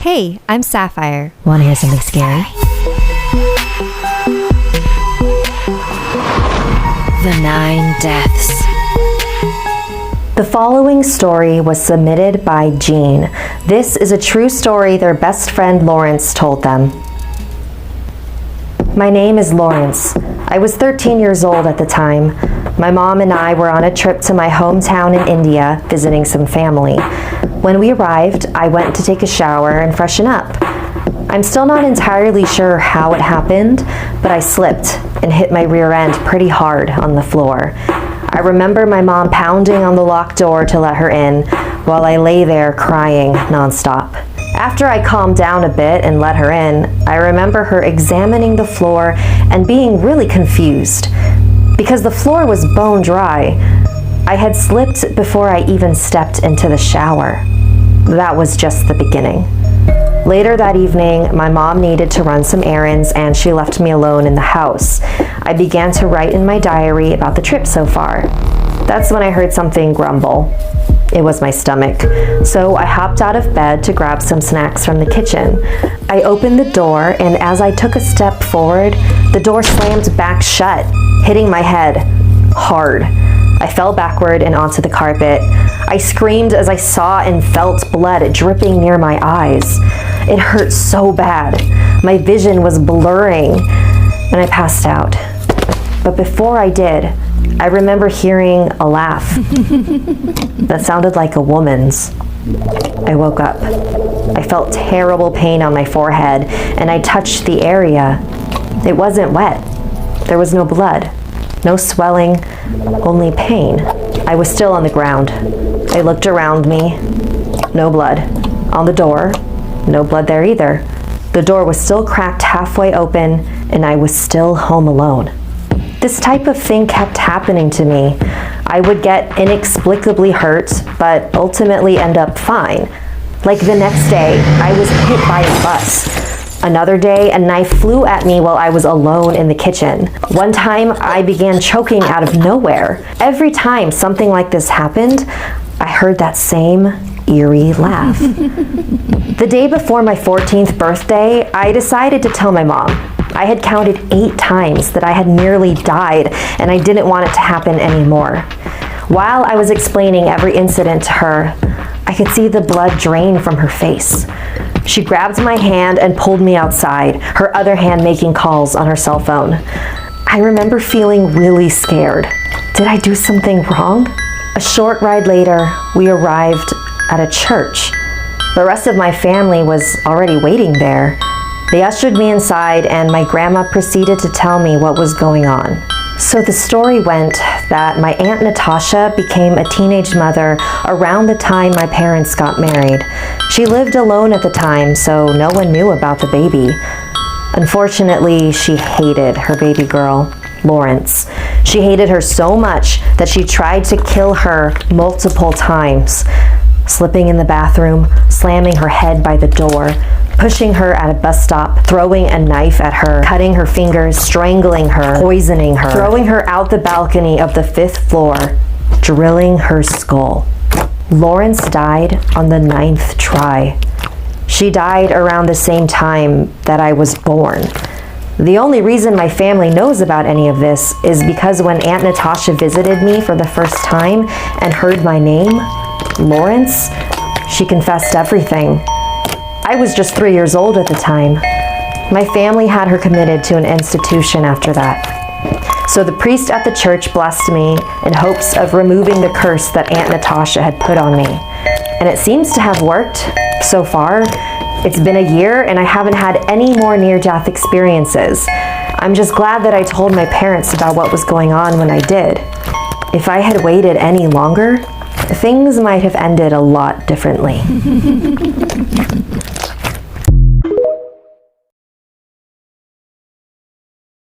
Hey, I'm Sapphire. Want to hear something scary? The 9 Deaths. The following story was submitted by Jean. This is a true story their best friend Lawrence told them. My name is Lawrence. I was 13 years old at the time. My mom and I were on a trip to my hometown in India, visiting some family. When we arrived, I went to take a shower and freshen up. I'm still not entirely sure how it happened, but I slipped and hit my rear end pretty hard on the floor. I remember my mom pounding on the locked door to let her in, while I lay there crying nonstop. After I calmed down a bit and let her in, I remember her examining the floor and being really confused. Because the floor was bone dry, I had slipped before I even stepped into the shower. That was just the beginning. Later that evening, my mom needed to run some errands and she left me alone in the house. I began to write in my diary about the trip so far. That's when I heard something grumble. It was my stomach, so I hopped out of bed to grab some snacks from the kitchen. I opened the door, and as I took a step forward, the door slammed back shut, hitting my head hard. I fell backward and onto the carpet. I screamed as I saw and felt blood dripping near my eyes. It hurt so bad. My vision was blurring, and I passed out. But before I did, I remember hearing a laugh that sounded like a woman's. I woke up. I felt terrible pain on my forehead, and I touched the area. It wasn't wet. There was no blood, no swelling, only pain. I was still on the ground. I looked around me. No blood. On the door, no blood there either. The door was still cracked halfway open, and I was still home alone. This type of thing kept happening to me. I would get inexplicably hurt, but ultimately end up fine. Like the next day, I was hit by a bus. Another day, a knife flew at me while I was alone in the kitchen. One time, I began choking out of nowhere. Every time something like this happened, I heard that same eerie laugh. The day before my 14th birthday, I decided to tell my mom. I had counted 8 times that I had nearly died, and I didn't want it to happen anymore. While I was explaining every incident to her, I could see the blood drain from her face. She grabbed my hand and pulled me outside, her other hand making calls on her cell phone. I remember feeling really scared. Did I do something wrong? A short ride later, we arrived at a church. The rest of my family was already waiting there. They ushered me inside, and my grandma proceeded to tell me what was going on. So the story went that my Aunt Natasha became a teenage mother around the time my parents got married. She lived alone at the time, so no one knew about the baby. Unfortunately, she hated her baby girl, Lawrence. She hated her so much that she tried to kill her multiple times, slipping in the bathroom, slamming her head by the door, pushing her at a bus stop, throwing a knife at her, cutting her fingers, strangling her, poisoning her, throwing her out the balcony of the 5th floor, drilling her skull. Lawrence died on the 9th try. She died around the same time that I was born. The only reason my family knows about any of this is because when Aunt Natasha visited me for the first time and heard my name, Lawrence, she confessed everything. I was just 3 years old at the time. My family had her committed to an institution after that. So the priest at the church blessed me in hopes of removing the curse that Aunt Natasha had put on me. And it seems to have worked so far. It's been a year and I haven't had any more near-death experiences. I'm just glad that I told my parents about what was going on when I did. If I had waited any longer, things might have ended a lot differently.